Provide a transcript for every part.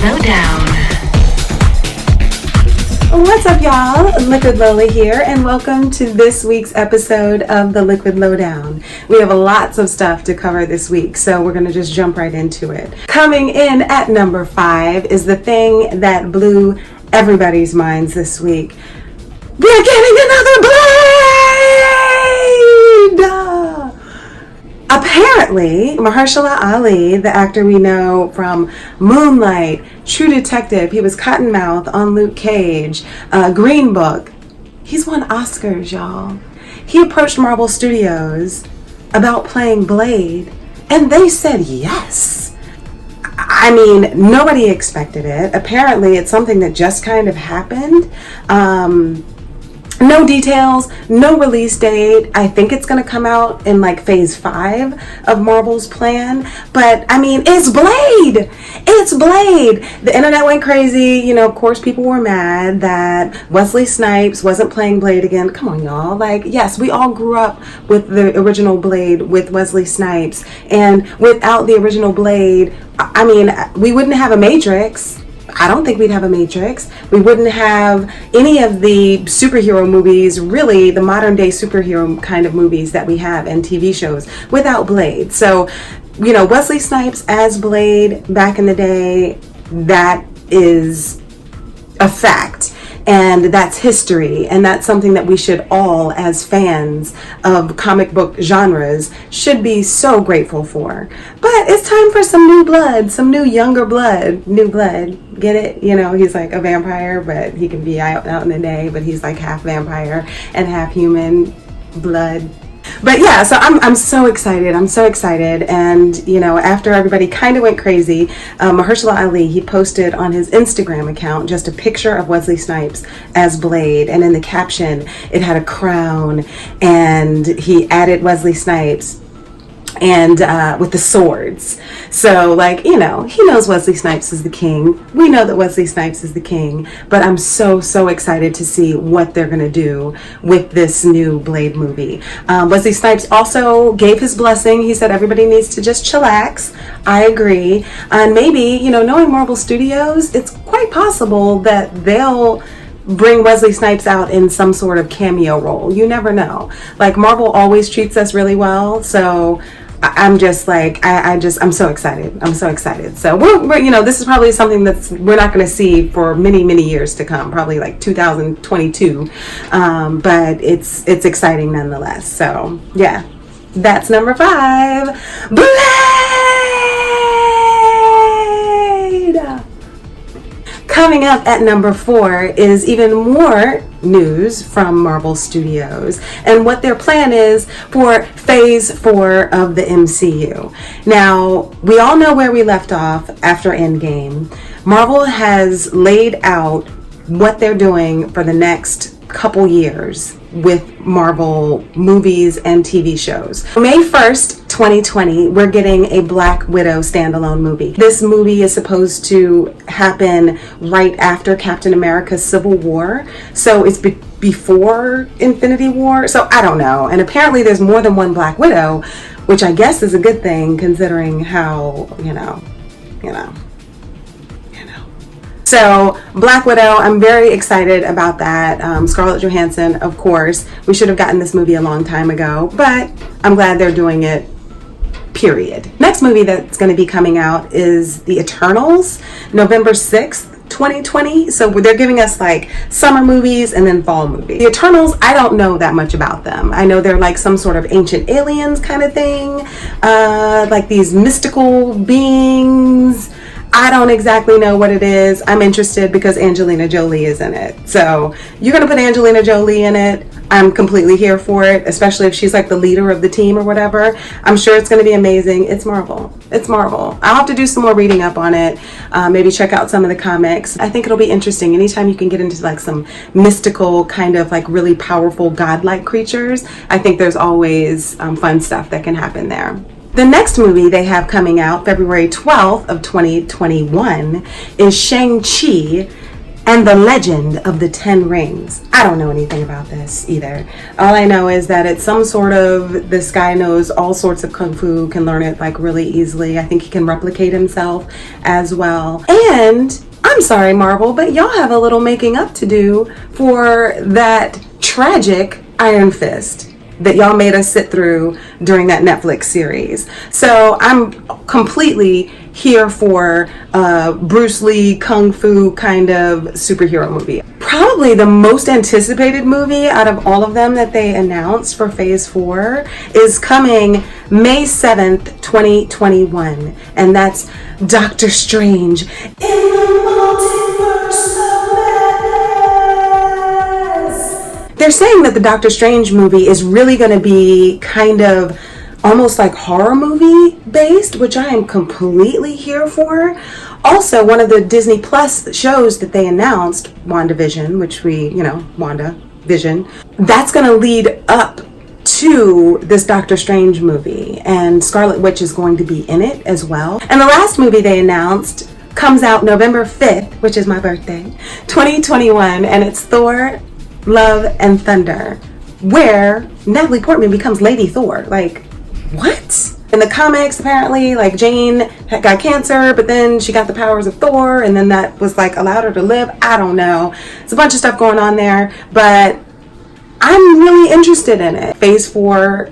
Lowdown. What's up, y'all? Liquid Lola here, and welcome to this week's episode of the Liquid Lowdown. We have lots of stuff to cover this week, so we're going to just jump right into it. Coming in at number 5 is the thing that blew everybody's minds this week. We're getting another Blade! Apparently, Mahershala Ali, the actor we know from Moonlight, True Detective, he was Cottonmouth on Luke Cage, Green Book, he's won Oscars, y'all. He approached Marvel Studios about playing Blade, and they said yes. I mean, nobody expected it. Apparently, it's something that just kind of happened. No details, no release date. I think it's going to come out in like phase 5 of Marvel's plan. But I mean, it's Blade! It's Blade! The internet went crazy. You know, of course, people were mad that Wesley Snipes wasn't playing Blade again. Come on, y'all. Like, yes, we all grew up with the original Blade with Wesley Snipes. And without the original Blade, I mean, we wouldn't have a Matrix. I don't think we'd have a Matrix. We wouldn't have any of the superhero movies, really the modern day superhero kind of movies that we have and TV shows without Blade. So, you know, Wesley Snipes as Blade back in the day, that is a fact. And that's history, and that's something that we should all, as fans of comic book genres, should be so grateful for. But it's time for some new blood, some new younger blood, new blood. Get it? You know, he's like a vampire, but he can be out in the day, but he's like half vampire and half human blood. But yeah, so I'm so excited. I'm so excited. And, you know, after everybody kind of went crazy, Mahershala Ali, he posted on his Instagram account just a picture of Wesley Snipes as Blade. And in the caption, it had a crown. And he added Wesley Snipes and with the swords. So, like, you know, he knows Wesley Snipes is the king. We know that Wesley Snipes is the king. But I'm so excited to see what they're going to do with this new Blade movie. Wesley Snipes also gave his blessing. He said everybody needs to just chillax. I agree. And maybe, you know, knowing Marvel Studios, it's quite possible that they'll bring Wesley Snipes out in some sort of cameo role. You never know. Like, Marvel always treats us really well. So I'm just like, I'm so excited. I'm so excited. So we're you know, this is probably something that's we're not going to see for many years to come, probably like 2022. But it's exciting nonetheless. So yeah, that's number 5. Blade! Coming up at number 4 is even more news from Marvel Studios and what their plan is for phase 4 of the MCU. Now, we all know where we left off after Endgame. Marvel has laid out what they're doing for the next couple years with Marvel movies and TV shows. May 1st, 2020, we're getting a Black Widow standalone movie. This movie is supposed to happen right after Captain America's Civil War. So it's before Infinity War. So I don't know. And apparently there's more than one Black Widow, which I guess is a good thing considering how, you know. So, Black Widow, I'm very excited about that. Scarlett Johansson, of course. We should have gotten this movie a long time ago, but I'm glad they're doing it, period. Next movie that's going to be coming out is The Eternals, November 6th. 2020. So they're giving us like summer movies and then fall movies. The Eternals, I don't know that much about them. I know they're like some sort of ancient aliens kind of thing, like these mystical beings. I don't exactly know what it is. I'm interested because Angelina Jolie is in it. So you're going to put Angelina Jolie in it. I'm completely here for it, especially if she's like the leader of the team or whatever. I'm sure it's going to be amazing. It's Marvel. It's Marvel. I'll have to do some more reading up on it. Maybe check out some of the comics. I think it'll be interesting. Anytime you can get into like some mystical kind of like really powerful godlike creatures, I think there's always fun stuff that can happen there. The next movie they have coming out February 12th of 2021 is Shang-Chi and the Legend of the Ten Rings. I don't know anything about this either. All I know is that it's some sort of, this guy knows all sorts of kung fu, can learn it like really easily. I think he can replicate himself as well. And I'm sorry, Marvel, but y'all have a little making up to do for that tragic Iron Fist that y'all made us sit through during that Netflix series. So I'm completely here for Bruce Lee kung fu kind of superhero movie. Probably the most anticipated movie out of all of them that they announced for Phase 4 is coming May 7th, 2021. And that's Doctor Strange in the Multiverse of Madness. They're saying that the Doctor Strange movie is really going to be kind of almost like horror movie based, which I am completely here for. Also, one of the Disney Plus shows that they announced, WandaVision, which WandaVision, that's going to lead up to this Doctor Strange movie, and Scarlet Witch is going to be in it as well. And the last movie they announced comes out November 5th, which is my birthday, 2021, and it's Thor, Love and Thunder, where Natalie Portman becomes Lady Thor. Like, what? In the comics, apparently, like, Jane got cancer, but then she got the powers of Thor, and then that was like allowed her to live. I don't know. It's a bunch of stuff going on there, but I'm really interested in it. Phase 4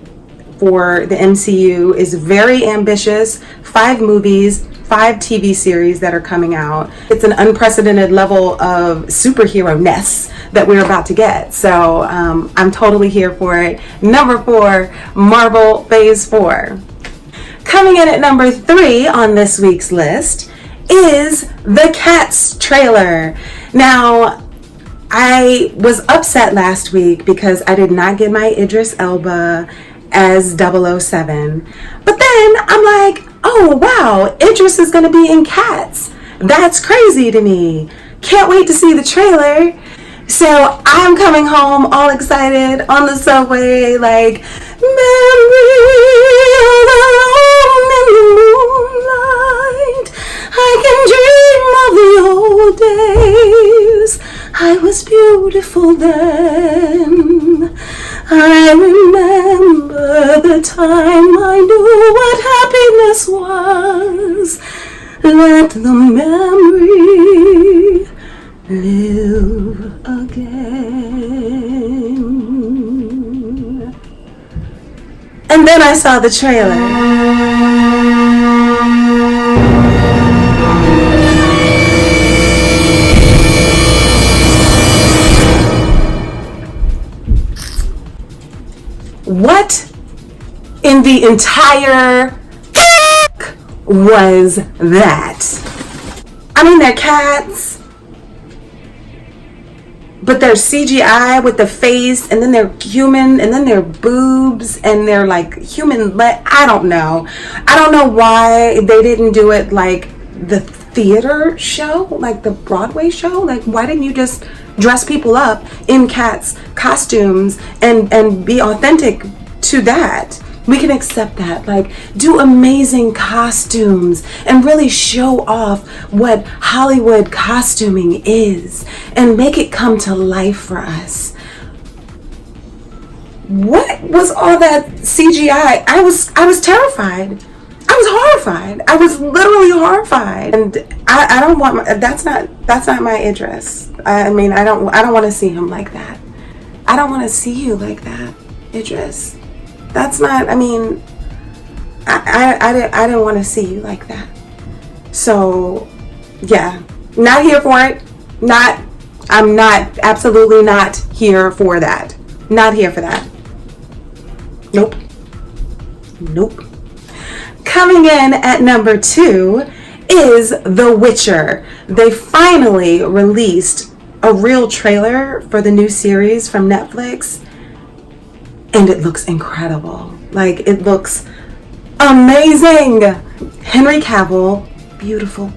for the MCU is very ambitious. 5 movies, 5 TV series that are coming out. It's an unprecedented level of superhero-ness that we're about to get. So I'm totally here for it. Number 4, Marvel Phase 4. Coming in at number 3 on this week's list is the Cats trailer. Now, I was upset last week because I did not get my Idris Elba as 007. But then I'm like, oh wow, Idris is going to be in Cats. That's crazy to me. Can't wait to see the trailer. So I'm coming home all excited on the subway, like, memory alone in the moonlight. I can dream of the old days. I was beautiful then. I remember the time I knew what happiness was. Let the memory live again. And then I saw the trailer. What in the entire was that? I mean, they're cats, but they're CGI with the face, and then they're human, and then they're boobs, and they're like human I don't know. I don't know why they didn't do it like the theater show, like the Broadway show. Like, why didn't you just dress people up in cats costumes and be authentic to that? We can accept that. Like, do amazing costumes and really show off what Hollywood costuming is and make it come to life for us. What was all that CGI? I was terrified. I was horrified. I was literally horrified. And I don't want that's not my Idris. I mean, I don't want to see him like that. I don't want to see you like that, Idris. That's not, I mean, I didn't want to see you like that. So, yeah, not here for it. I'm not, absolutely not here for that. Not here for that. Nope. Coming in at number 2 is The Witcher. They finally released a real trailer for the new series from Netflix. And it looks incredible. Like, it looks amazing. Henry Cavill, beautiful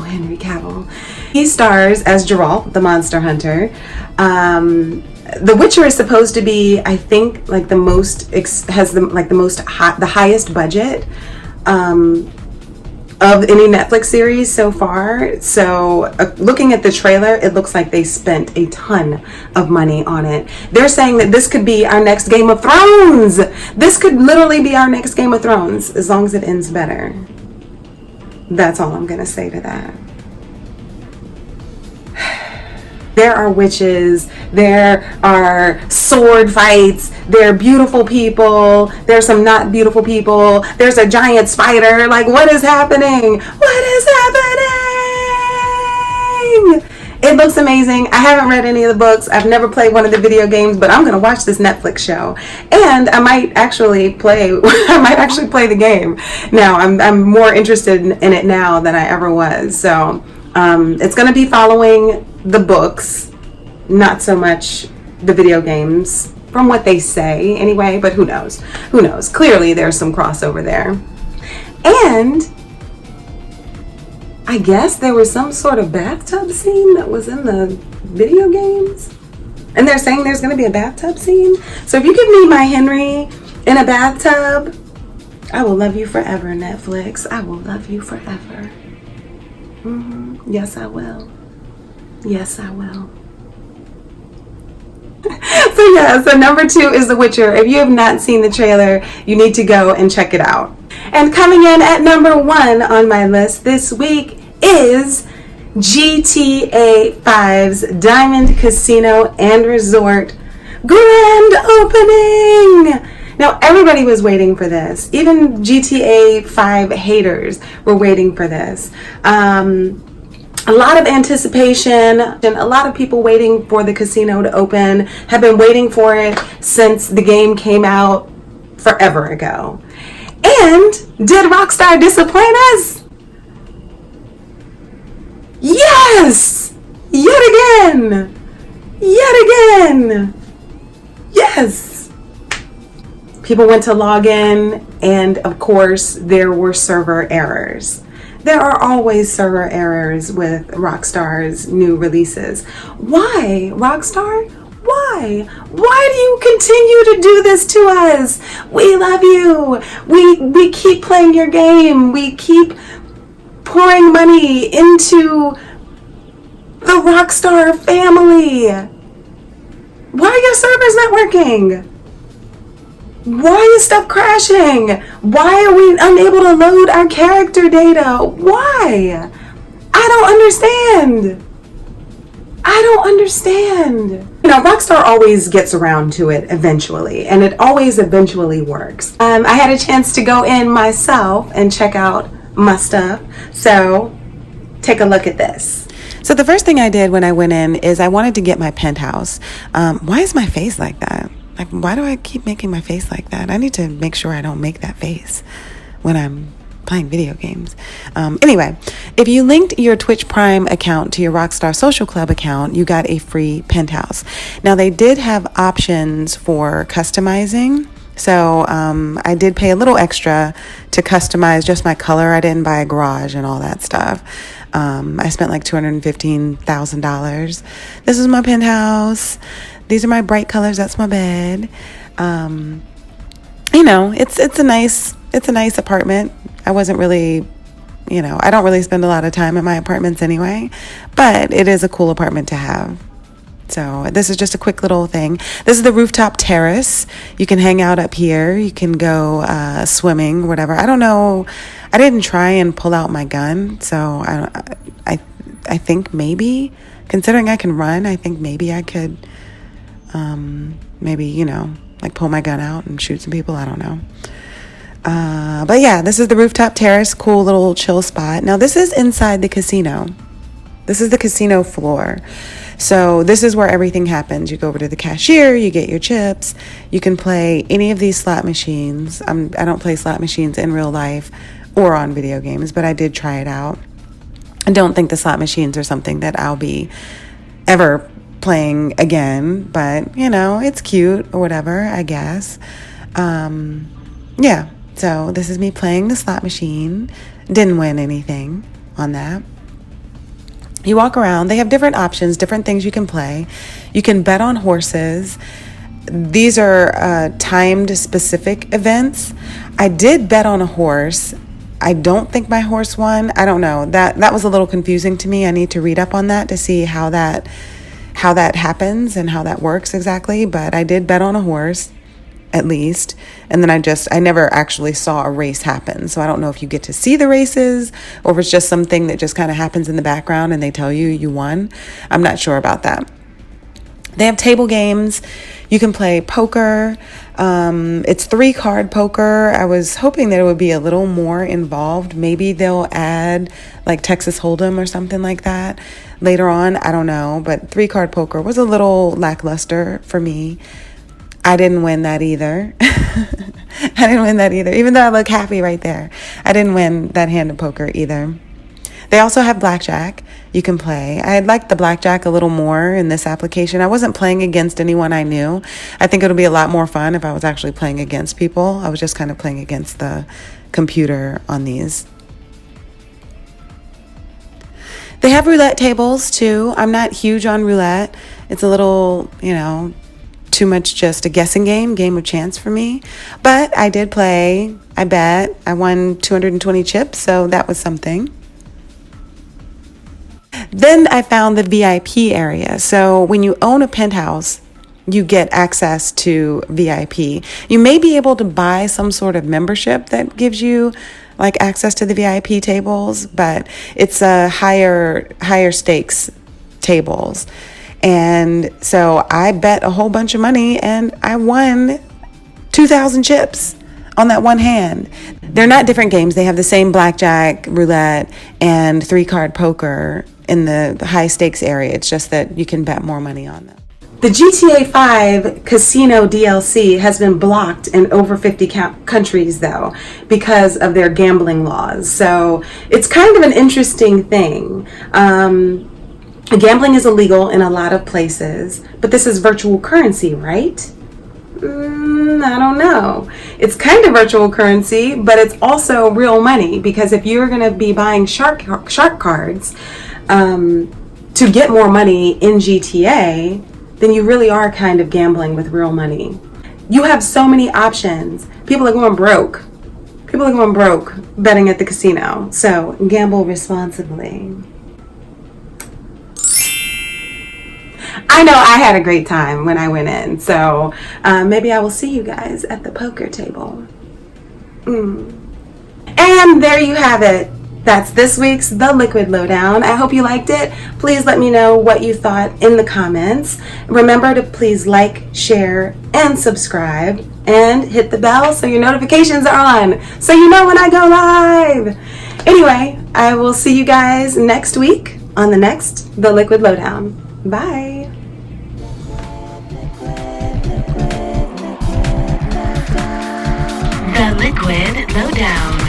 Henry Cavill. He stars as Geralt, the monster hunter. The Witcher is supposed to be, I think, like the most, the highest budget. of any Netflix series so far. So looking at the trailer, it looks like they spent a ton of money on it. They're saying that this could be our next Game of Thrones. This could literally be our next Game of Thrones, as long as it ends better. That's all I'm gonna say to that. There are witches, there are sword fights, there are beautiful people, there's some not beautiful people, there's a giant spider. Like, what is happening? What is happening? It looks amazing. I haven't read any of the books. I've never played one of the video games, but I'm going to watch this Netflix show. And I might actually play the game. Now, I'm more interested in it now than I ever was. So, it's going to be following the books, not so much the video games, from what they say anyway, but who knows? Who knows? Clearly there's some crossover there. And I guess there was some sort of bathtub scene that was in the video games. And they're saying there's going to be a bathtub scene. So if you give me my Henry in a bathtub, I will love you forever, Netflix. I will love you forever. Yes, I will. Yes, I will. So number 2 is The Witcher. If you have not seen the trailer, you need to go and check it out. And coming in at number 1 on my list this week is GTA 5's Diamond Casino and Resort grand opening. Now, everybody was waiting for this. Even GTA 5 haters were waiting for this. A lot of anticipation, and a lot of people waiting for the casino to open, have been waiting for it since the game came out forever ago. And did Rockstar disappoint us? Yes! Yet again! Yet again! Yes! People went to log in, and of course, there were server errors. There are always server errors with Rockstar's new releases. Why, Rockstar? Why? Why do you continue to do this to us? We love you. We keep playing your game. We keep pouring money into the Rockstar family. Why are your servers not working? Why is stuff crashing? Why are we unable to load our character data? Why? I don't understand. I don't understand. You know, Rockstar always gets around to it eventually, and it always eventually works. I had a chance to go in myself and check out my stuff, so take a look at this. So the first thing I did when I went in is I wanted to get my penthouse. Why is my face like that? Like, why do I keep making my face like that? I need to make sure I don't make that face when I'm playing video games. Anyway, if you linked your Twitch Prime account to your Rockstar Social Club account, you got a free penthouse. Now, they did have options for customizing. So I did pay a little extra to customize just my color. I didn't buy a garage and all that stuff. I spent like $215,000. This is my penthouse. These are my bright colors. That's my bed. You know, it's a nice apartment. I wasn't really, you know, I don't really spend a lot of time at my apartments anyway, but it is a cool apartment to have. So this is just a quick little thing. This is the rooftop terrace. You can hang out up here. You can go swimming, whatever. I don't know. I didn't try and pull out my gun, so I think maybe, considering I can run, I think maybe I could. Maybe, you know, like pull my gun out and shoot some people. I don't know. But yeah, this is the rooftop terrace. Cool little chill spot. Now this is inside the casino. This is the casino floor. So this is where everything happens. You go over to the cashier, you get your chips. You can play any of these slot machines. I don't play slot machines in real life or on video games, but I did try it out. I don't think the slot machines are something that I'll be ever playing again, but you know, it's cute or whatever, I guess. Yeah, so this is me playing the slot machine. Didn't win anything on that. You walk around, they have different options, different things you can play. You can bet on horses. These are timed specific events. I did bet on a horse. I don't think my horse won. I don't know. That was a little confusing to me. I need to read up on that to see how that happens and how that works exactly. But I did bet on a horse, at least. And then I never actually saw a race happen. So I don't know if you get to see the races or if it's just something that just kind of happens in the background and they tell you you won. I'm not sure about that. They have table games. You can play poker. It's 3-card poker. I was hoping that it would be a little more involved. Maybe they'll add like Texas Hold'em or something like that later on. I don't know. But 3-card poker was a little lackluster for me. I didn't win that either. Even though I look happy right there. I didn't win that hand of poker either. They also have blackjack you can play. I liked the blackjack a little more in this application. I wasn't playing against anyone I knew. I think it'll be a lot more fun if I was actually playing against people. I was just kind of playing against the computer on these. They have roulette tables too. I'm not huge on roulette. It's a little, too much just a guessing game of chance for me. But I did play. I bet. I won 220 chips, so that was something. Then I found the VIP area. So when you own a penthouse, you get access to VIP. You may be able to buy some sort of membership that gives you like access to the VIP tables, but it's a higher stakes tables. And so I bet a whole bunch of money and I won 2,000 chips on that one hand. They're not different games. They have the same blackjack, roulette, and 3-card poker in the high stakes area. It's just that you can bet more money on them. The GTA 5 Casino DLC has been blocked in over 50 countries, though, because of their gambling laws. So it's kind of an interesting thing. Gambling is illegal in a lot of places, but this is virtual currency, right? I don't know. It's kind of virtual currency, but it's also real money, because if you're going to be buying shark cards to get more money in GTA, then you really are kind of gambling with real money. You have so many options. People are going broke. Betting at the casino. So gamble responsibly. I know I had a great time when I went in. So maybe I will see you guys at the poker table. And there you have it. That's this week's The Liquid Lowdown. I hope you liked it. Please let me know what you thought in the comments. Remember to please like, share, and subscribe. And hit the bell so your notifications are on, so you know when I go live. Anyway, I will see you guys next week on the next The Liquid Lowdown. Bye. The Liquid Lowdown.